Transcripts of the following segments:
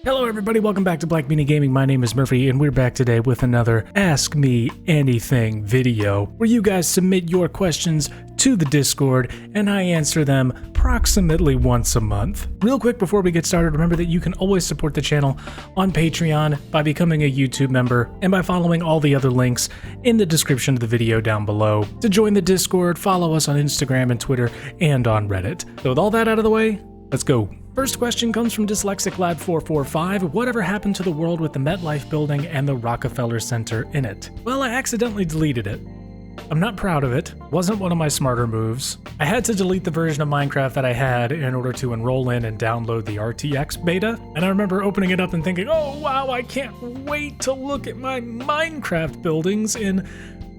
Hello everybody, welcome back to Black Beanie Gaming. My name is Murphy and we're back today with another Ask Me Anything video where you guys submit your questions to the Discord and I answer them approximately once a month. Real quick before we get started, remember that you can always support the channel on Patreon by becoming a YouTube member and by following all the other links in the description of the video down below. To join the Discord, follow us on Instagram and Twitter and on Reddit. So with all that out of the way, let's go. First question comes from Dyslexic Lad 445. Whatever happened to the world with the MetLife building and the Rockefeller Center in it? Well, I accidentally deleted it. I'm not proud of it. Wasn't one of my smarter moves. I had to delete the version of Minecraft that I had in order to enroll in and download the RTX beta. And I remember opening it up and thinking, oh wow, I can't wait to look at my Minecraft buildings in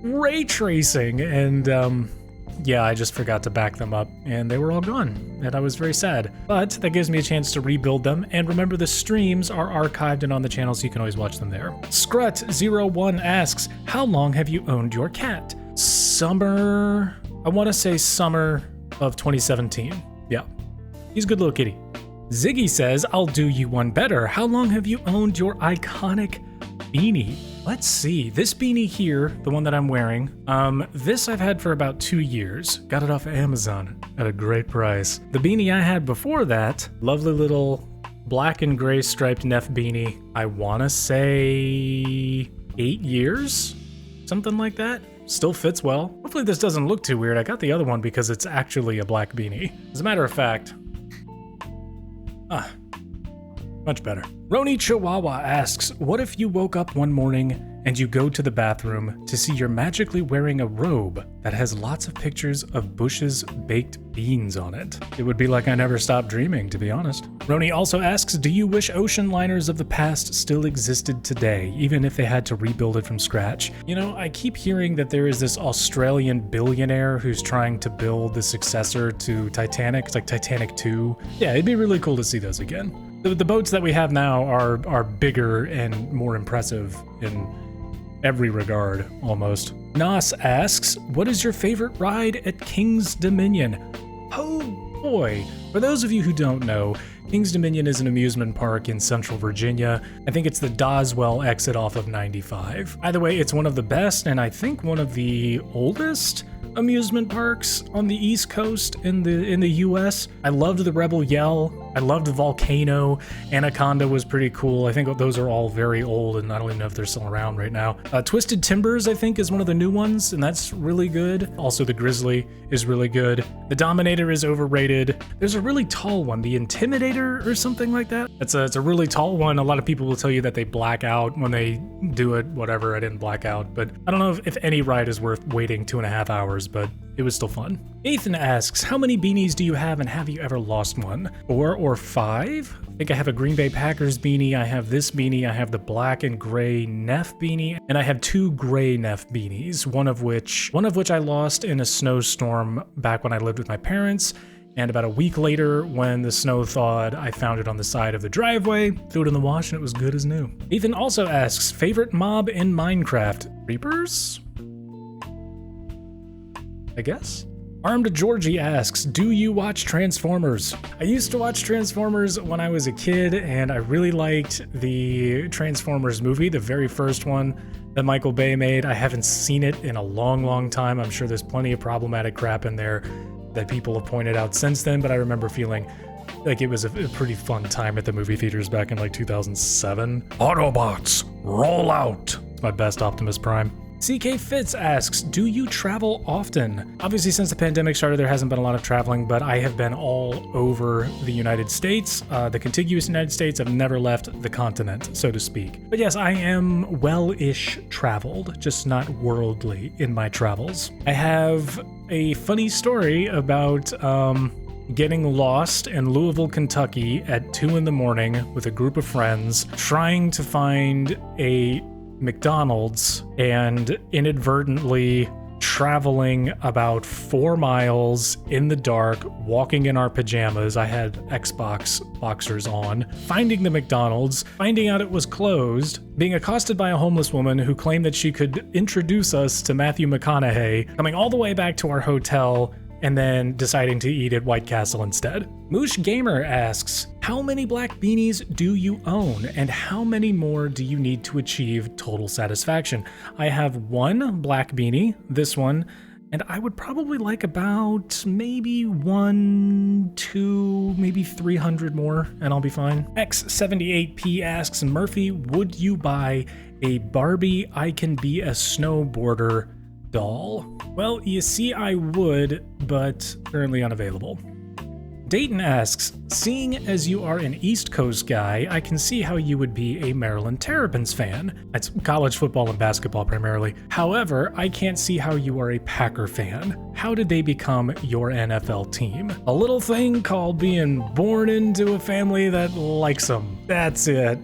ray tracing. And yeah, I just forgot to back them up and they were all gone and I was very sad. But that gives me a chance to rebuild them, and remember the streams are archived and on the channel so you can always watch them there. Scrut01 asks, how long have you owned your cat? Summer, I want to say summer of 2017. Yeah, he's a good little kitty. Ziggy says, I'll do you one better. How long have you owned your iconic beanie? Let's see, this beanie here, the one that I'm wearing, this I've had for about 2 years. Got it off of Amazon at a great price. The beanie I had before that, lovely little black and gray striped Neff beanie, I wanna say 8 years? Something like that. Still fits well. Hopefully this doesn't look too weird. I got the other one because it's actually a black beanie. As a matter of fact, much better. Roni Chihuahua asks, what if you woke up one morning and you go to the bathroom to see you're magically wearing a robe that has lots of pictures of Bush's baked beans on it? It would be like I never stopped dreaming, to be honest. Roni also asks, do you wish ocean liners of the past still existed today, even if they had to rebuild it from scratch? You know, I keep hearing that there is this Australian billionaire who's trying to build the successor to Titanic. It's like Titanic 2. Yeah, it'd be really cool to see those again. The boats that we have now are bigger and more impressive in every regard, almost. Nas asks, what is your favorite ride at King's Dominion? Oh boy. For those of you who don't know, King's Dominion is an amusement park in Central Virginia. I think it's the Doswell exit off of 95. Either way, it's one of the best and I think one of the oldest amusement parks on the East Coast in the US. I loved the Rebel Yell. I loved the Volcano. Anaconda was pretty cool. I think those are all very old and I don't even know if they're still around right now. Twisted Timbers, I think, is one of the new ones and that's really good. Also, the Grizzly is really good. The Dominator is overrated. There's a really tall one, the Intimidator or something like that. It's a really tall one. A lot of people will tell you that they black out when they do it. Whatever, I didn't black out, but I don't know if any ride is worth waiting 2.5 hours, but it was still fun. Ethan asks, how many beanies do you have and have you ever lost one? 4 or 5? I think I have a Green Bay Packers beanie, I have this beanie, I have the black and gray Neff beanie, and I have 2 gray Neff beanies, one of which I lost in a snowstorm back when I lived with my parents, and about a week later, when the snow thawed, I found it on the side of the driveway, threw it in the wash, and it was good as new. Ethan also asks, favorite mob in Minecraft? Reapers? I guess? Armed Georgie asks, do you watch Transformers? I used to watch Transformers when I was a kid, and I really liked the Transformers movie, the very first one that Michael Bay made. I haven't seen it in a long, long time. I'm sure there's plenty of problematic crap in there that people have pointed out since then, but I remember feeling like it was a pretty fun time at the movie theaters back in like 2007. Autobots, roll out! It's my best Optimus Prime. CK Fitz asks, do you travel often? Obviously, since the pandemic started, there hasn't been a lot of traveling, but I have been all over the United States, the contiguous United States. I've never left the continent, so to speak. But yes, I am well-ish traveled, just not worldly in my travels. I have a funny story about getting lost in Louisville, Kentucky at 2 in the morning with a group of friends, trying to find a McDonald's and inadvertently traveling about 4 miles in the dark, walking in our pajamas. I had Xbox boxers on, finding the McDonald's, finding out it was closed, being accosted by a homeless woman who claimed that she could introduce us to Matthew McConaughey, coming all the way back to our hotel, and then deciding to eat at White Castle instead. Moosh Gamer asks, how many black beanies do you own, and how many more do you need to achieve total satisfaction? I have one black beanie, this one, and I would probably like about maybe 1, 2, maybe 300 more, and I'll be fine. X78P asks, Murphy, would you buy a Barbie I Can Be a Snowboarder doll? Well, you see, I would, but currently unavailable. Dayton asks, seeing as you are an East Coast guy, I can see how you would be a Maryland Terrapins fan. That's college football and basketball primarily. However, I can't see how you are a Packer fan. How did they become your NFL team? A little thing called being born into a family that likes them. That's it.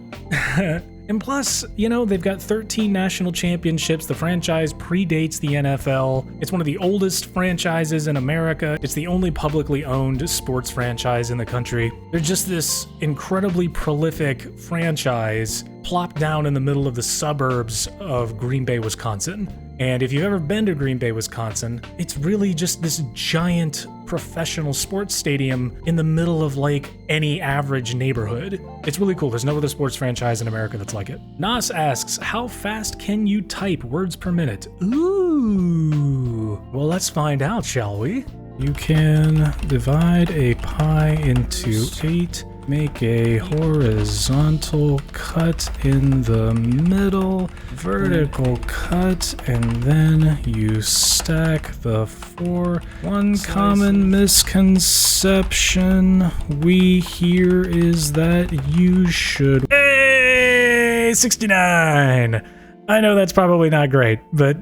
And plus, you know, they've got 13 national championships. The franchise predates the NFL. It's one of the oldest franchises in America. It's the only publicly owned sports franchise in the country. They're just this incredibly prolific franchise plopped down in the middle of the suburbs of Green Bay, Wisconsin. And if you've ever been to Green Bay, Wisconsin, it's really just this giant professional sports stadium in the middle of like any average neighborhood. It's really cool. There's no other sports franchise in America that's like it. Nas asks, how fast can you type words per minute? Ooh. Well, let's find out, shall we? You can divide a pie into 8, make a horizontal cut in the middle, vertical cut, and then you stack the 4. One common misconception we hear is that you should... Hey, 69! I know that's probably not great, but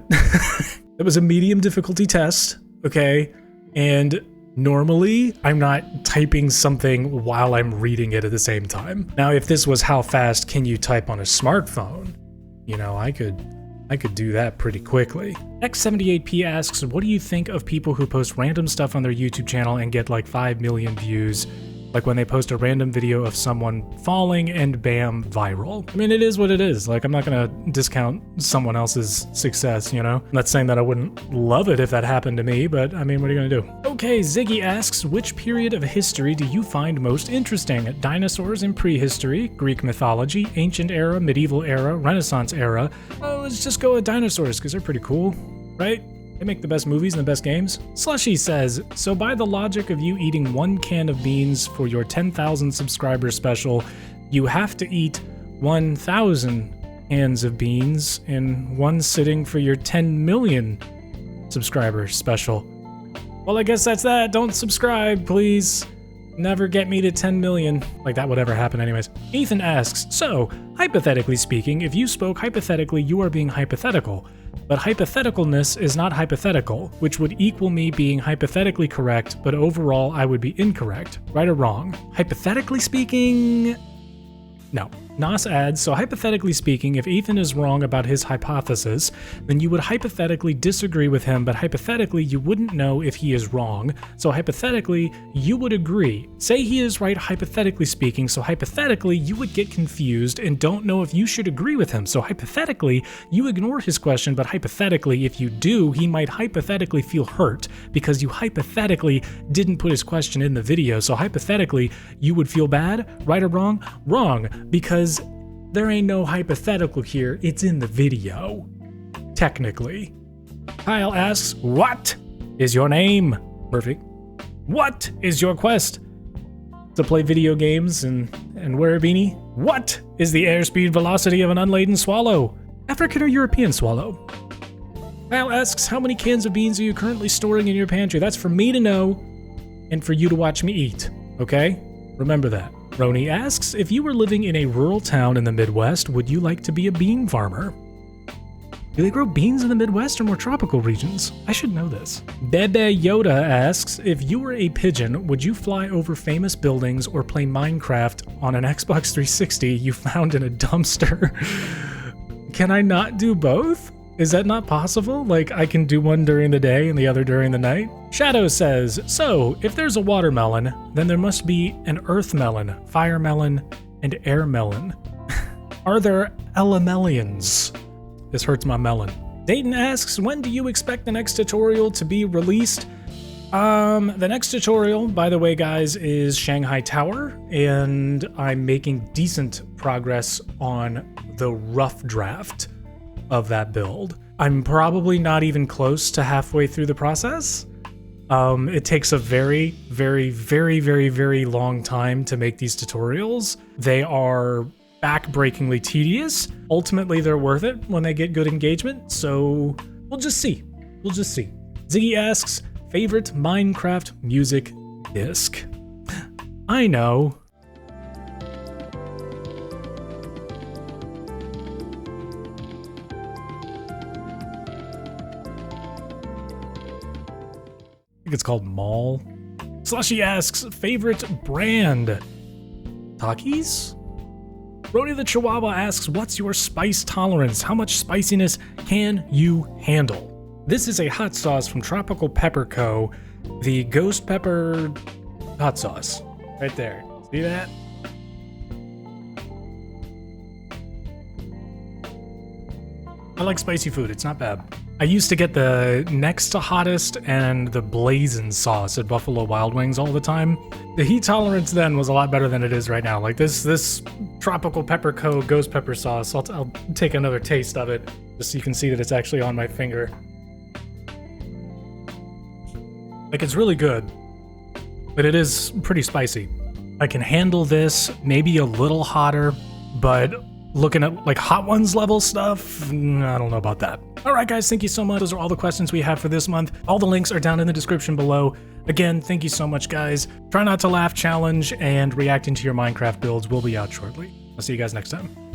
it was a medium difficulty test, okay? And normally, I'm not typing something while I'm reading it at the same time. Now, if this was how fast can you type on a smartphone, you know, I could do that pretty quickly. X78P asks, what do you think of people who post random stuff on their YouTube channel and get like 5 million views? Like when they post a random video of someone falling and bam, viral. I mean, it is what it is. Like, I'm not gonna discount someone else's success, you know? I'm not saying that I wouldn't love it if that happened to me, but I mean, what are you gonna do? Okay, Ziggy asks, which period of history do you find most interesting? Dinosaurs in prehistory, Greek mythology, ancient era, medieval era, Renaissance era. Oh, let's just go with dinosaurs, because they're pretty cool, right? They make the best movies and the best games. Slushy says, so by the logic of you eating 1 can of beans for your 10,000 subscriber special, you have to eat 1,000 cans of beans in one sitting for your 10 million subscriber special. Well, I guess that's that. Don't subscribe, please. Never get me to 10 million. Like that would ever happen anyways. Ethan asks, so, hypothetically speaking, if you spoke hypothetically, you are being hypothetical. But hypotheticalness is not hypothetical, which would equal me being hypothetically correct, but overall I would be incorrect. Right or wrong? Hypothetically speaking... No. Nas adds, so hypothetically speaking, if Ethan is wrong about his hypothesis, then you would hypothetically disagree with him, but hypothetically you wouldn't know if he is wrong, so hypothetically you would agree. Say he is right hypothetically speaking, so hypothetically you would get confused and don't know if you should agree with him, so hypothetically you ignore his question, but hypothetically if you do, he might hypothetically feel hurt because you hypothetically didn't put his question in the video, so hypothetically you would feel bad, right or wrong? Wrong, because there ain't no hypothetical here, it's in the video. Technically. Kyle asks, what is your name? Perfect. What is your quest? To play video games and wear a beanie? What is the airspeed velocity of an unladen swallow? African or European swallow? Kyle asks, how many cans of beans are you currently storing in your pantry? That's for me to know and for you to watch me eat, okay? Remember that. Roni asks, if you were living in a rural town in the Midwest, would you like to be a bean farmer? Do they grow beans in the Midwest or more tropical regions? I should know this. Bebe Yoda asks, if you were a pigeon, would you fly over famous buildings or play Minecraft on an Xbox 360 you found in a dumpster? Can I not do both? Is that not possible? Like, I can do one during the day and the other during the night? Shadow says, so, if there's a watermelon, then there must be an earth melon, fire melon, and air melon. Are there elemelians? This hurts my melon. Dayton asks, when do you expect the next tutorial to be released? The next tutorial, by the way, guys, is Shanghai Tower, and I'm making decent progress on the rough draft of that build. I'm probably not even close to halfway through the process. It takes a very, very, very, very, very long time to make these tutorials. They are back-breakingly tedious. Ultimately, they're worth it when they get good engagement, so we'll just see. We'll just see. Ziggy asks, favorite Minecraft music disc? I know. I think it's called Mall. Slushy asks, favorite brand? Takis? Brody the Chihuahua asks, what's your spice tolerance? How much spiciness can you handle? This is a hot sauce from Tropical Pepper Co., the ghost pepper hot sauce. Right there. See that? I like spicy food, it's not bad. I used to get the next to hottest and the blazing sauce at Buffalo Wild Wings all the time. The heat tolerance then was a lot better than it is right now. Like this Tropical Pepper Co. ghost pepper sauce, I'll take another taste of it just so you can see that it's actually on my finger. Like, it's really good, but it is pretty spicy. I can handle this, maybe a little hotter, but looking at like Hot Ones level stuff, I don't know about that. All right, guys, thank you so much. Those are all the questions we have for this month. All the links are down in the description below. Again, thank you so much, guys. Try not to laugh challenge and reacting to your Minecraft builds will be out shortly. I'll see you guys next time.